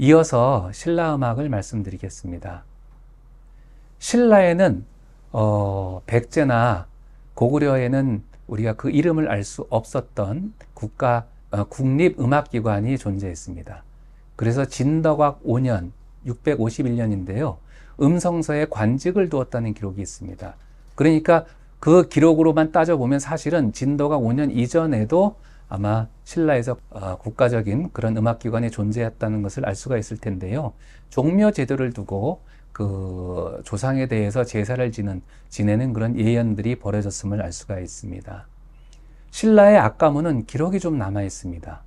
이어서 신라 음악을 말씀드리겠습니다. 신라에는 백제나 고구려에는 우리가 그 이름을 알 수 없었던 국립음악기관이 존재했습니다. 그래서 진덕악 5년 651년인데요. 음성서에 관직을 두었다는 기록이 있습니다. 그러니까 그 기록으로만 따져보면 사실은 진덕악 5년 이전에도 아마 신라에서 국가적인 그런 음악기관이 존재했다는 것을 알 수가 있을 텐데요. 종묘 제도를 두고 그 조상에 대해서 제사를 지내는 그런 예언들이 벌어졌음을 알 수가 있습니다. 신라의 악가문은 기록이 좀 남아 있습니다.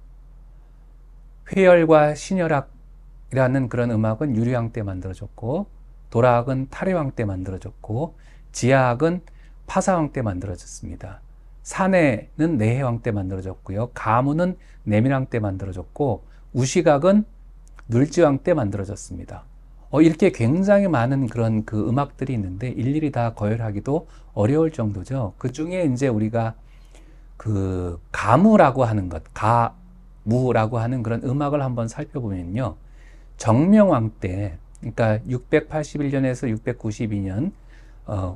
회열과 신열악이라는 그런 음악은 유리왕 때 만들어졌고, 도라악은 탈의왕 때 만들어졌고, 지하악은 파사왕 때 만들어졌습니다. 산해는 내해왕 때 만들어졌고요. 가문은 내밀왕 때 만들어졌고, 우시각은 눌지왕 때 만들어졌습니다. 이렇게 굉장히 많은 그런 그 음악들이 있는데 일일이 다 거열하기도 어려울 정도죠. 그 중에 이제 우리가 그 가무라고 하는 것, 가무라고 하는 그런 음악을 한번 살펴보면요. 정명왕 때, 그러니까 681년에서 692년,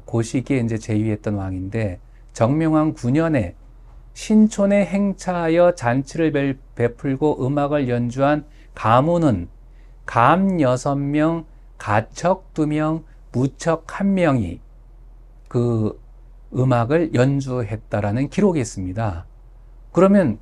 그 시기에 이제 재위했던 왕인데, 정명왕 9년에 신촌에 행차하여 잔치를 베풀고 음악을 연주한 가무는 감 6명, 가척 2명, 무척 1명이 그 음악을 연주했다라는 기록이 있습니다. 그러면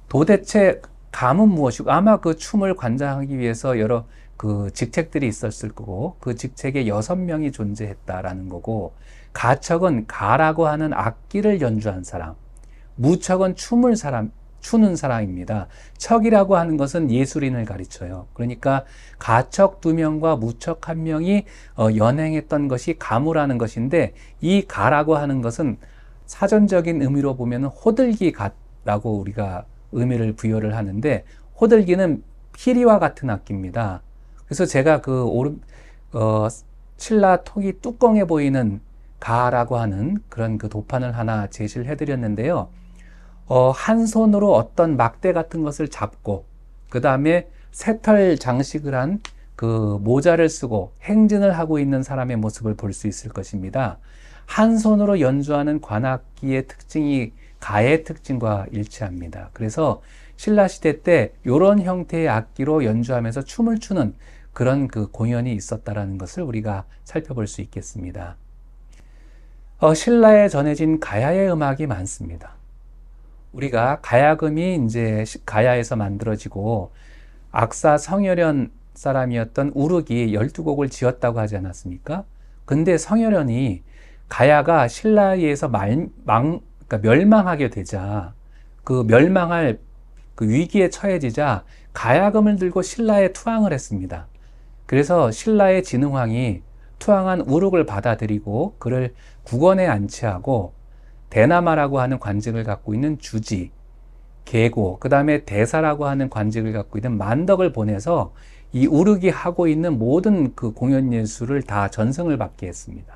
도대체 감은 무엇이고, 아마 그 춤을 관장하기 위해서 여러 그 직책들이 있었을 거고, 그 직책에 6명이 존재했다라는 거고, 가척은 가라고 하는 악기를 연주한 사람, 무척은 추는 사람입니다. 척이라고 하는 것은 예술인을 가르쳐요. 그러니까 가척 2명과 무척 1명이 연행했던 것이 가무라는 것인데, 이 가라고 하는 것은 사전적인 의미로 보면 호들기 갓라고 우리가 의미를 부여를 하는데, 호들기는 피리와 같은 악기입니다. 그래서 제가 신라 토기 뚜껑해 보이는 가라고 하는 그런 그 도판을 하나 제시를 해드렸는데요. 한 손으로 어떤 막대 같은 것을 잡고, 그 다음에 새털 장식을 한 그 모자를 쓰고 행진을 하고 있는 사람의 모습을 볼 수 있을 것입니다. 한 손으로 연주하는 관악기의 특징이 가의 특징과 일치합니다. 그래서 신라시대 때 이런 형태의 악기로 연주하면서 춤을 추는 그런 그 공연이 있었다라는 것을 우리가 살펴볼 수 있겠습니다. 신라에 전해진 가야의 음악이 많습니다. 우리가 가야금이 이제 가야에서 만들어지고 악사 성열현 사람이었던 우르기 12곡을 지었다고 하지 않았습니까? 근데 성열현이 가야가 신라에 의해서 그러니까 멸망하게 되자, 그 멸망할 그 위기에 처해지자 가야금을 들고 신라에 투항을 했습니다. 그래서 신라의 진흥왕이 투항한 우룩을 받아들이고 그를 국원에 안치하고 대나마라고 하는 관직을 갖고 있는 주지, 계고, 그 다음에 대사라고 하는 관직을 갖고 있는 만덕을 보내서 이 우르기 하고 있는 모든 그 공연 예술을 다 전승을 받게 했습니다.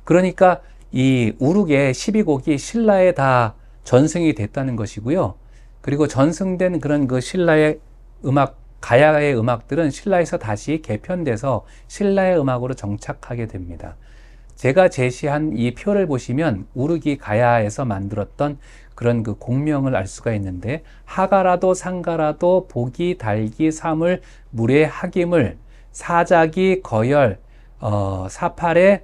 그러니까 이 우르기의 12곡이 신라에 다 전승이 됐다는 것이고요. 그리고 전승된 그런 그 신라의 음악, 가야의 음악들은 신라에서 다시 개편돼서 신라의 음악으로 정착하게 됩니다. 제가 제시한 이 표를 보시면 우르기 가야에서 만들었던 그런 그 공명을 알 수가 있는데, 하가라도 상가라도 보기 달기 사물 물의 하기물 사자기 거열 사팔의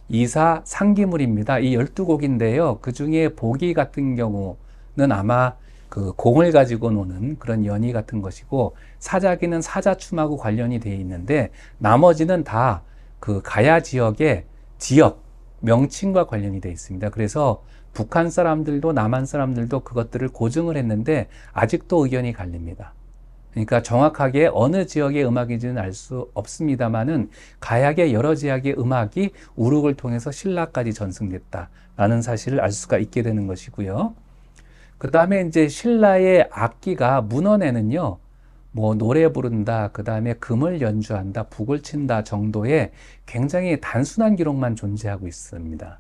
이사 상기물입니다. 이 12곡인데요. 그 중에 보기 같은 경우는 아마 그 공을 가지고 노는 그런 연희 같은 것이고, 사자기는 사자춤하고 관련이 되어 있는데, 나머지는 다 그 가야 지역의 지역 명칭과 관련이 되어 있습니다. 그래서 북한 사람들도 남한 사람들도 그것들을 고증을 했는데 아직도 의견이 갈립니다. 그러니까 정확하게 어느 지역의 음악인지는 알 수 없습니다만은 가야의 여러 지역의 음악이 우룩을 통해서 신라까지 전승됐다라는 사실을 알 수가 있게 되는 것이고요. 그 다음에 이제 신라의 악기가 문헌에는요, 뭐 노래 부른다, 그 다음에 금을 연주한다, 북을 친다 정도의 굉장히 단순한 기록만 존재하고 있습니다.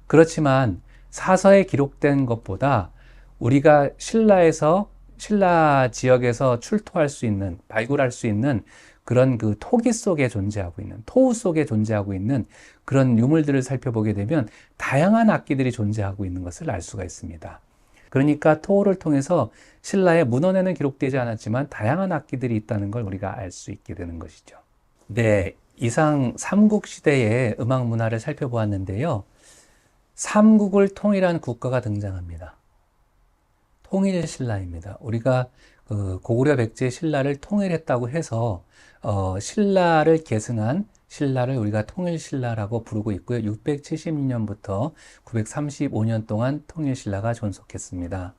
그렇지만 사서에 기록된 것보다 우리가 신라에서 신라 지역에서 출토할 수 있는, 발굴할 수 있는 그런 그 토기 속에 존재하고 있는, 토우 속에 존재하고 있는 그런 유물들을 살펴보게 되면 다양한 악기들이 존재하고 있는 것을 알 수가 있습니다. 그러니까 토우를 통해서 신라의 문헌에는 기록되지 않았지만 다양한 악기들이 있다는 걸 우리가 알 수 있게 되는 것이죠. 네, 이상 삼국시대의 음악 문화를 살펴보았는데요. 삼국을 통일한 국가가 등장합니다. 통일신라입니다. 우리가 고구려 백제 신라를 통일했다고 해서 신라를 계승한 신라를 우리가 통일신라라고 부르고 있고요. 676년부터 935년 동안 통일신라가 존속했습니다.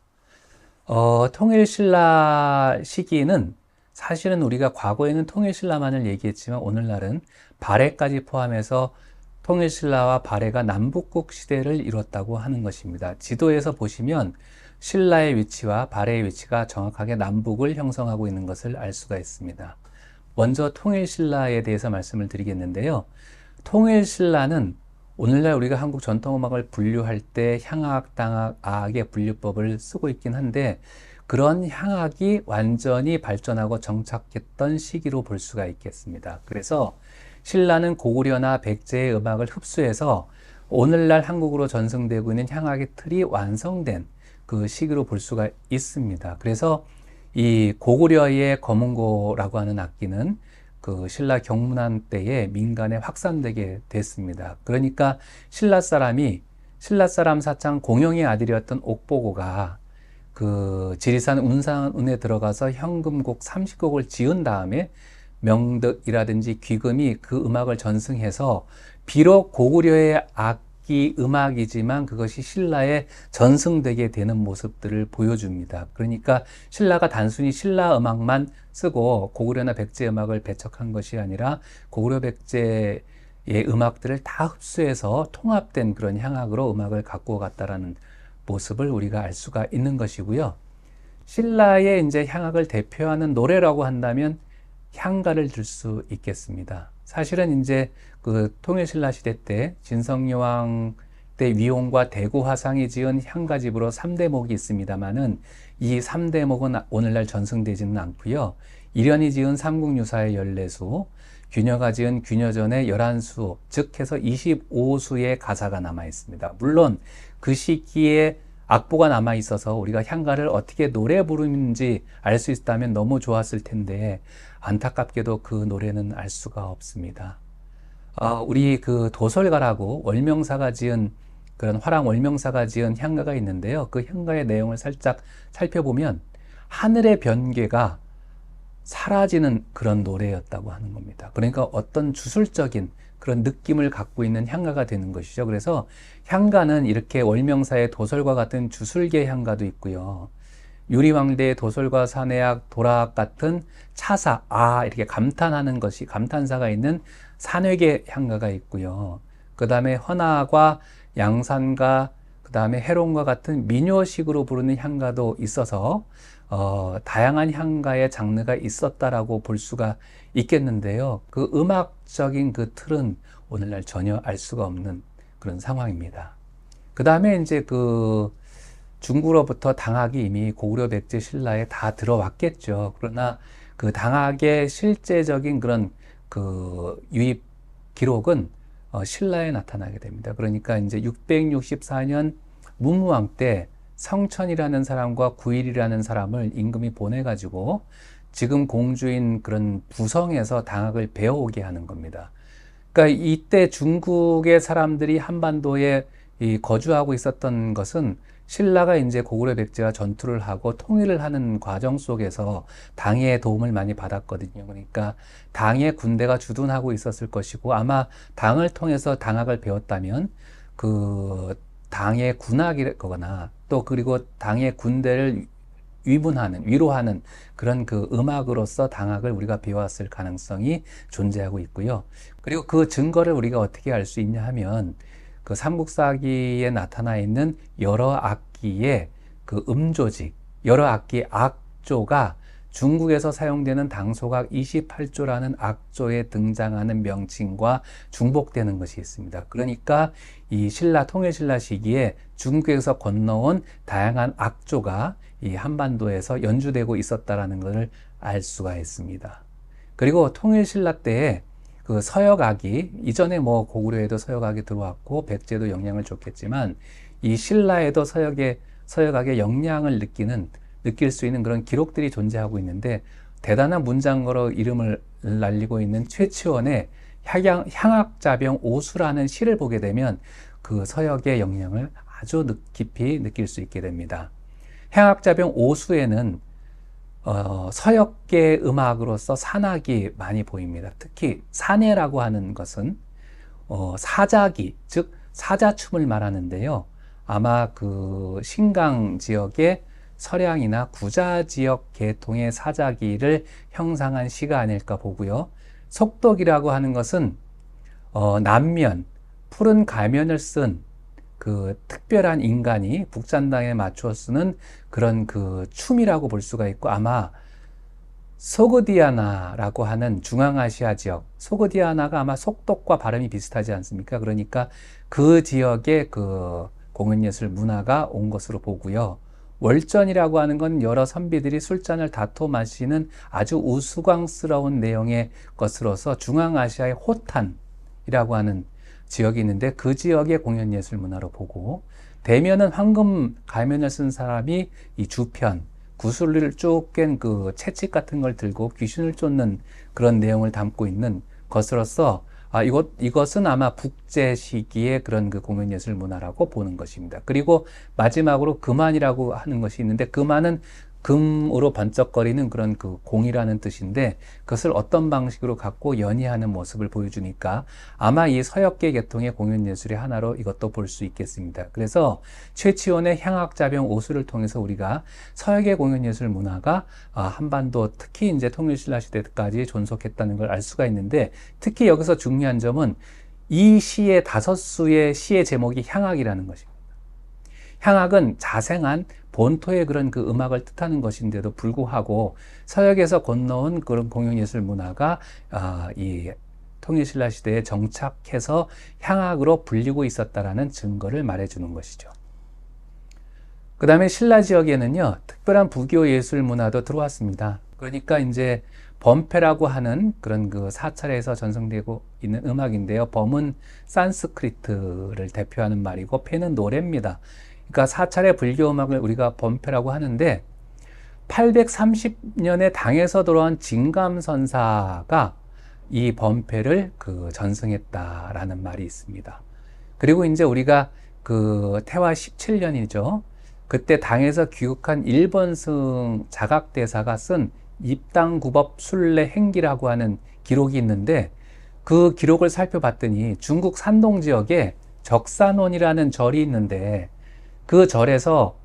통일신라 시기는 사실은 우리가 과거에는 통일신라만을 얘기했지만 오늘날은 발해까지 포함해서 통일신라와 발해가 남북국 시대를 이뤘다고 하는 것입니다. 지도에서 보시면 신라의 위치와 발해의 위치가 정확하게 남북을 형성하고 있는 것을 알 수가 있습니다. 먼저 통일신라에 대해서 말씀을 드리겠는데요. 통일신라는 오늘날 우리가 한국 전통음악을 분류할 때 향악, 당악, 아악의 분류법을 쓰고 있긴 한데 그런 향악이 완전히 발전하고 정착했던 시기로 볼 수가 있겠습니다. 그래서 신라는 고구려나 백제의 음악을 흡수해서 오늘날 한국으로 전승되고 있는 향악의 틀이 완성된 그 시기로 볼 수가 있습니다. 그래서 이 고구려의 거문고라고 하는 악기는 그 신라 경문안 때에 민간에 확산되게 됐습니다. 그러니까 신라 사람 사창 공영의 아들이었던 옥보고가 그 지리산 운산운에 들어가서 현금곡 30곡을 지은 다음에 명덕이라든지 귀금이 그 음악을 전승해서 비록 고구려의 음악이지만 그것이 신라에 전승되게 되는 모습들을 보여줍니다. 그러니까 신라가 단순히 신라 음악만 쓰고 고구려나 백제 음악을 배척한 것이 아니라 고구려 백제의 음악들을 다 흡수해서 통합된 그런 향악으로 음악을 갖고 갔다라는 모습을 우리가 알 수가 있는 것이고요. 신라의 이제 향악을 대표하는 노래라고 한다면 향가를 들 수 있겠습니다. 사실은 이제 그 통일신라 시대 때 진성여왕 때 위용과 대구화상이 지은 향가집으로 3대목이 있습니다만은 이 3대목은 오늘날 전승되지는 않고요. 일현이 지은 삼국유사의 14수, 규녀가 지은 규녀전의 11수, 즉 해서 25수의 가사가 남아 있습니다. 물론 그 시기에 악보가 남아 있어서 우리가 향가를 어떻게 노래 부르는지 알 수 있다면 너무 좋았을 텐데 안타깝게도 그 노래는 알 수가 없습니다. 우리 그 도솔가라고 월명사가 지은 그런 화랑 월명사가 지은 향가가 있는데요. 그 향가의 내용을 살짝 살펴보면 하늘의 변괴가 사라지는 그런 노래였다고 하는 겁니다. 그러니까 어떤 주술적인 그런 느낌을 갖고 있는 향가가 되는 것이죠. 그래서 향가는 이렇게 월명사의 도솔과 같은 주술계 향가도 있고요. 유리왕대의 도솔과 산해악, 도라악 같은 차사, 이렇게 감탄하는 것이 감탄사가 있는 산회계 향가가 있고요. 그 다음에 헌화과 양산과 그 다음에 해롱과 같은 민요식으로 부르는 향가도 있어서 다양한 향가의 장르가 있었다라고 볼 수가 있겠는데요. 그 음악적인 그 틀은 오늘날 전혀 알 수가 없는 그런 상황입니다. 그 다음에 이제 그 중국으로부터 당악이 이미 고구려 백제 신라에 다 들어왔겠죠. 그러나 그 당악의 실제적인 그런 그 유입 기록은 신라에 나타나게 됩니다. 그러니까 이제 664년 문무왕 때 성천이라는 사람과 구일이라는 사람을 임금이 보내가지고 지금 공주인 그런 부성에서 당악을 배워오게 하는 겁니다. 그러니까 이때 중국의 사람들이 한반도에 거주하고 있었던 것은 신라가 이제 고구려 백제와 전투를 하고 통일을 하는 과정 속에서 당의 도움을 많이 받았거든요. 그러니까 당의 군대가 주둔하고 있었을 것이고 아마 당을 통해서 당학을 배웠다면 그 당의 군악이거나 또 그리고 당의 군대를 위로하는 그런 그 음악으로서 당학을 우리가 배워왔을 가능성이 존재하고 있고요. 그리고 그 증거를 우리가 어떻게 알 수 있냐 하면 그 삼국사기에 나타나 있는 여러 악기의 그 음조직, 여러 악기의 악조가 중국에서 사용되는 당소각 28조라는 악조에 등장하는 명칭과 중복되는 것이 있습니다. 그러니까 이 통일신라 시기에 중국에서 건너온 다양한 악조가 이 한반도에서 연주되고 있었다라는 것을 알 수가 있습니다. 그리고 통일신라 때에 그 서역악이, 이전에 뭐 고구려에도 서역악이 들어왔고 백제도 영향을 줬겠지만 이 신라에도 서역악의 영향을 느낄 수 있는 그런 기록들이 존재하고 있는데, 대단한 문장으로 이름을 날리고 있는 최치원의 향악자병 오수라는 시를 보게 되면 그 서역의 영향을 아주 깊이 느낄 수 있게 됩니다. 향악자병 오수에는 서역계 음악으로서 산악이 많이 보입니다. 특히 산해라고 하는 것은 사자기, 즉 사자춤을 말하는데요. 아마 그 신강 지역의 서량이나 구자 지역 계통의 사자기를 형상한 시가 아닐까 보고요. 속독이라고 하는 것은 남면, 푸른 가면을 쓴 그 특별한 인간이 북잔당에 맞추어 쓰는 그런 그 춤이라고 볼 수가 있고, 아마 소그디아나라고 하는 중앙아시아 지역, 소그디아나가 아마 속독과 발음이 비슷하지 않습니까? 그러니까 그 지역의 그 공연예술 문화가 온 것으로 보고요. 월전이라고 하는 건 여러 선비들이 술잔을 다투어 마시는 아주 우스꽝스러운 내용의 것으로서 중앙아시아의 호탄이라고 하는 지역이 있는데, 그 지역의 공연예술 문화로 보고, 대면은 황금 가면을 쓴 사람이 이 주편, 구슬을 쭉 깬 그 채찍 같은 걸 들고 귀신을 쫓는 그런 내용을 담고 있는 것으로서 이것은 아마 북제 시기의 그런 그 공연예술 문화라고 보는 것입니다. 그리고 마지막으로 금안이라고 하는 것이 있는데, 금안은 금으로 번쩍거리는 그런 그 공이라는 뜻인데, 그것을 어떤 방식으로 갖고 연희하는 모습을 보여주니까 아마 이 서역계 계통의 공연예술의 하나로 이것도 볼 수 있겠습니다. 그래서 최치원의 향악자병 오수를 통해서 우리가 서역의 공연예술 문화가 한반도, 특히 이제 통일신라 시대까지 존속했다는 걸 알 수가 있는데, 특히 여기서 중요한 점은 이 시의 5수의 시의 제목이 향악이라는 것입니다. 향악은 자생한 본토의 그런 그 음악을 뜻하는 것인데도 불구하고 서역에서 건너온 그런 공연예술 문화가 이 통일신라 시대에 정착해서 향악으로 불리고 있었다라는 증거를 말해주는 것이죠. 그 다음에 신라 지역에는요, 특별한 부교 예술 문화도 들어왔습니다. 그러니까 이제 범패라고 하는 그런 그 사찰에서 전승되고 있는 음악인데요. 범은 산스크리트를 대표하는 말이고, 패는 노래입니다. 그러니까 사찰의 불교 음악을 우리가 범패라고 하는데, 830년에 당에서 돌아온 진감선사가 이 범패를 그 전승했다라는 말이 있습니다. 그리고 이제 우리가 그 태화 17년이죠. 그때 당에서 귀국한 일본승 자각대사가 쓴 입당구법 순례 행기라고 하는 기록이 있는데, 그 기록을 살펴봤더니 중국 산동 지역에 적산원이라는 절이 있는데, 그 절에서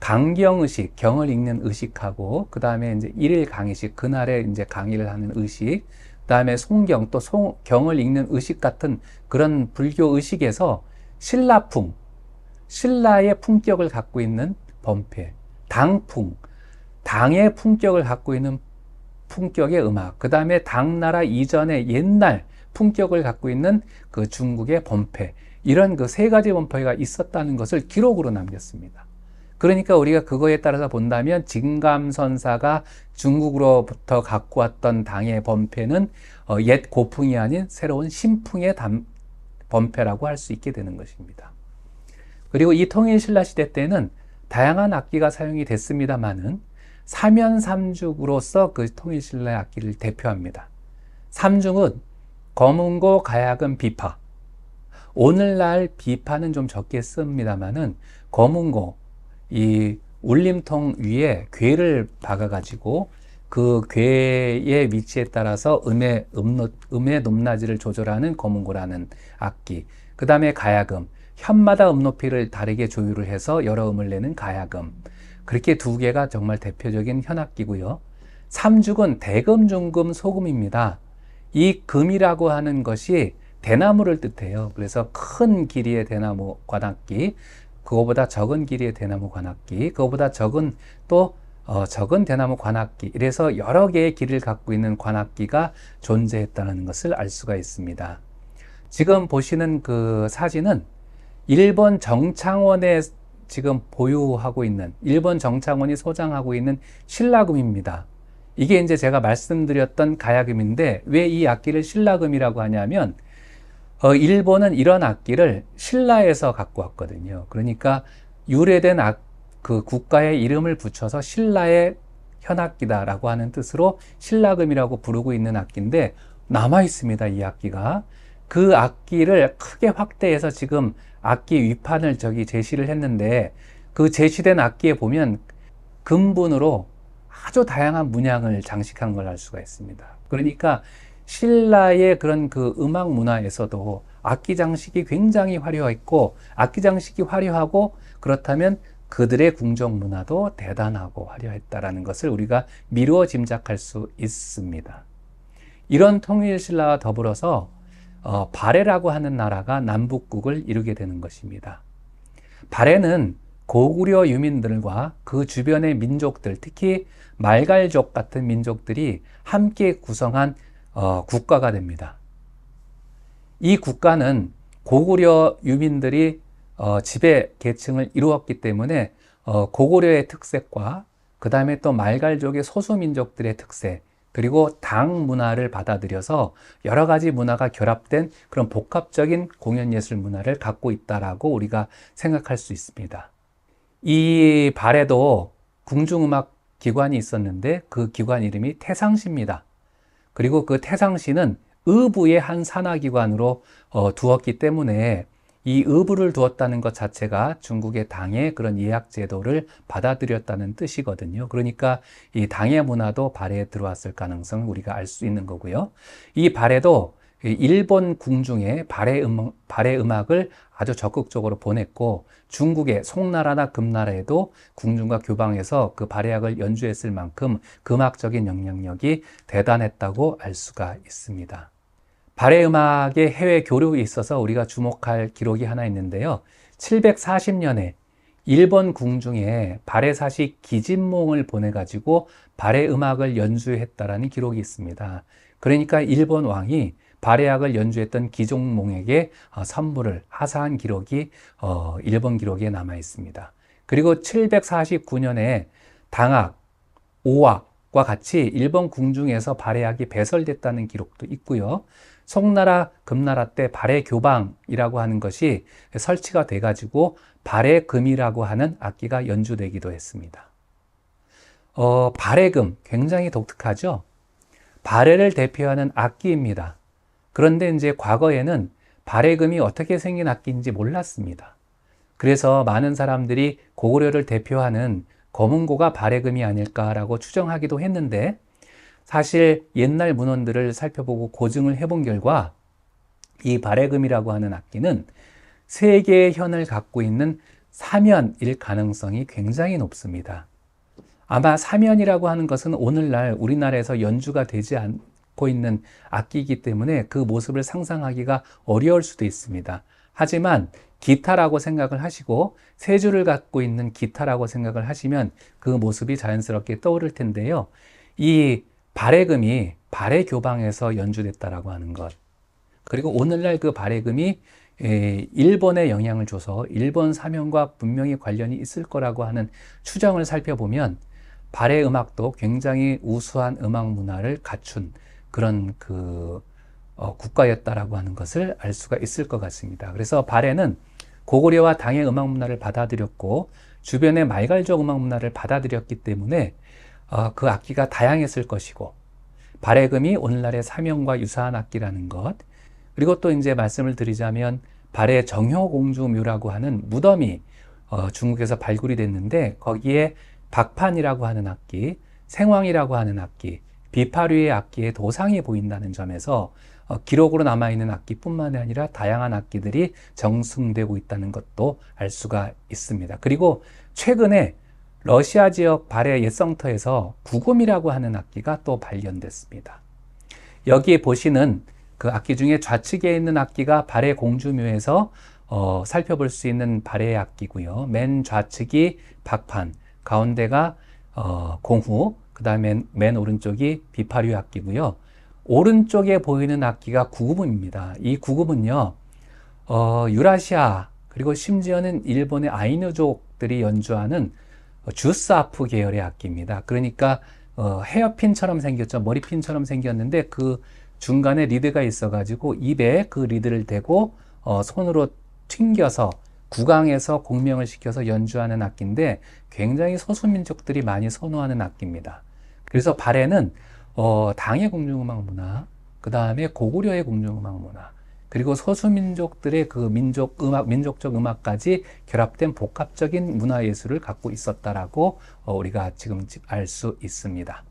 강경의식, 경을 읽는 의식하고, 그 다음에 이제 일일 강의식, 그날에 이제 강의를 하는 의식, 그 다음에 송경, 또 경을 읽는 의식 같은 그런 불교 의식에서 신라풍, 신라의 품격을 갖고 있는 범패, 당풍, 당의 품격을 갖고 있는 품격의 음악, 그 다음에 당나라 이전의 옛날 품격을 갖고 있는 그 중국의 범패, 이런 그 3가지 범패가 있었다는 것을 기록으로 남겼습니다. 그러니까 우리가 그거에 따라서 본다면 진감선사가 중국으로부터 갖고 왔던 당의 범패는 옛 고풍이 아닌 새로운 신풍의 범패라고 할 수 있게 되는 것입니다. 그리고 이 통일신라 시대 때는 다양한 악기가 사용이 됐습니다만은 삼연삼죽으로서 그 통일신라의 악기를 대표합니다. 삼중은 검은고, 가야금, 비파. 오늘날 비파는 좀 적게 씁니다만은 검은고, 이 울림통 위에 궤를 박아가지고 그 궤의 위치에 따라서 음의 높낮이를 조절하는 검은고라는 악기. 그 다음에 가야금, 현마다 높이를 다르게 조율을 해서 여러 음을 내는 가야금. 그렇게 2개가 정말 대표적인 현악기고요. 삼죽은 대금, 중금, 소금입니다. 이 금이라고 하는 것이 대나무를 뜻해요. 그래서 큰 길이의 대나무 관악기, 그거보다 적은 길이의 대나무 관악기, 그거보다 적은 적은 대나무 관악기, 이래서 여러 개의 길이를 갖고 있는 관악기가 존재했다는 것을 알 수가 있습니다. 지금 보시는 그 사진은 일본 정창원에 지금 보유하고 있는, 일본 정창원이 소장하고 있는 신라금입니다. 이게 이제 제가 말씀드렸던 가야금인데, 왜 이 악기를 신라금이라고 하냐면, 일본은 이런 악기를 신라에서 갖고 왔거든요. 그러니까 유래된 그 국가의 이름을 붙여서 신라의 현악기다라고 하는 뜻으로 신라금이라고 부르고 있는 악기인데, 남아 있습니다, 이 악기가. 그 악기를 크게 확대해서 지금 악기 위판을 제시를 했는데, 그 제시된 악기에 보면 금분으로 아주 다양한 문양을 장식한 걸 알 수가 있습니다. 그러니까 신라의 그런 그 음악 문화에서도 악기 장식이 굉장히 화려했고, 악기 장식이 화려하고 그렇다면 그들의 궁정 문화도 대단하고 화려했다라는 것을 우리가 미루어 짐작할 수 있습니다. 이런 통일신라와 더불어서 발해라고 하는 나라가 남북국을 이루게 되는 것입니다. 발해는 고구려 유민들과 그 주변의 민족들, 특히 말갈족 같은 민족들이 함께 구성한 국가가 됩니다. 이 국가는 고구려 유민들이 지배 계층을 이루었기 때문에 고구려의 특색과 그 다음에 또 말갈족의 소수민족들의 특색, 그리고 당 문화를 받아들여서 여러 가지 문화가 결합된 그런 복합적인 공연예술 문화를 갖고 있다라고 우리가 생각할 수 있습니다. 이 발에도 궁중음악 기관이 있었는데 그 기관 이름이 태상시입니다. 그리고 그 태상시는 의부의 한 산하기관으로 두었기 때문에 이 의부를 두었다는 것 자체가 중국의 당의 그런 예약 제도를 받아들였다는 뜻이거든요. 그러니까 이 당의 문화도 발해에 들어왔을 가능성을 우리가 알 수 있는 거고요. 이 발해도 일본 궁중에 발해 음악을 아주 적극적으로 보냈고, 중국의 송나라나 금나라에도 궁중과 교방에서 그 발해악을 연주했을 만큼 음악적인 영향력이 대단했다고 알 수가 있습니다. 발해 음악의 해외 교류에 있어서 우리가 주목할 기록이 하나 있는데요. 740년에 일본 궁중에 발해사시 기진몽을 보내가지고 발해 음악을 연주했다라는 기록이 있습니다. 그러니까 일본 왕이 발해악을 연주했던 기종몽에게 선물을 하사한 기록이 일본 기록에 남아 있습니다. 그리고 749년에 당악, 오악과 같이 일본 궁중에서 발해악이 배설됐다는 기록도 있고요. 송나라, 금나라 때 발해교방이라고 하는 것이 설치가 돼가지고 발해금이라고 하는 악기가 연주되기도 했습니다. 발해금 굉장히 독특하죠? 발해를 대표하는 악기입니다. 그런데 이제 과거에는 발해금이 어떻게 생긴 악기인지 몰랐습니다. 그래서 많은 사람들이 고구려를 대표하는 검은고가 발해금이 아닐까라고 추정하기도 했는데, 사실 옛날 문헌들을 살펴보고 고증을 해본 결과 이 발해금이라고 하는 악기는 세 개의 현을 갖고 있는 사면일 가능성이 굉장히 높습니다. 아마 사면이라고 하는 것은 오늘날 우리나라에서 연주가 되지 않고 있는 악기이기 때문에 그 모습을 상상하기가 어려울 수도 있습니다. 하지만 기타라고 생각을 하시고 세 줄을 갖고 있는 기타라고 생각을 하시면 그 모습이 자연스럽게 떠오를 텐데요. 이 발해금이 발해교방에서 연주됐다라고 하는 것, 그리고 오늘날 그 발해금이 일본에 영향을 줘서 일본 사면과 분명히 관련이 있을 거라고 하는 추정을 살펴보면 발해 음악도 굉장히 우수한 음악 문화를 갖춘 그런 국가였다라고 하는 것을 알 수가 있을 것 같습니다. 그래서 발해는 고구려와 당의 음악 문화를 받아들였고 주변의 말갈족 음악 문화를 받아들였기 때문에 그 악기가 다양했을 것이고, 발해금이 오늘날의 사면과 유사한 악기라는 것, 그리고 또 이제 말씀을 드리자면 발해 정효공주묘라고 하는 무덤이 중국에서 발굴이 됐는데, 거기에 박판이라고 하는 악기, 생황이라고 하는 악기, 비파류의 악기의 도상이 보인다는 점에서 기록으로 남아있는 악기뿐만 아니라 다양한 악기들이 정승되고 있다는 것도 알 수가 있습니다. 그리고 최근에 러시아 지역 발해 옛성터에서 구금이라고 하는 악기가 또 발견됐습니다. 여기에 보시는 그 악기 중에 좌측에 있는 악기가 발해 공주묘에서 살펴볼 수 있는 발해 악기고요. 맨 좌측이 박판, 가운데가 공후, 그 다음에 맨 오른쪽이 비파류 악기고요. 오른쪽에 보이는 악기가 구금입니다. 이 구금은요, 유라시아, 그리고 심지어는 일본의 아이누족 민족들이 연주하는 주스아프 계열의 악기입니다. 그러니까 헤어핀처럼 생겼죠. 머리핀처럼 생겼는데 그 중간에 리드가 있어가지고 입에 그 리드를 대고 손으로 튕겨서 구강에서 공명을 시켜서 연주하는 악기인데 굉장히 소수민족들이 많이 선호하는 악기입니다. 그래서 발해는 당의 궁중음악 문화, 그 다음에 고구려의 궁중음악 문화, 그리고 소수민족들의 그 민족적 음악까지 결합된 복합적인 문화예술을 갖고 있었다라고 우리가 지금 알 수 있습니다.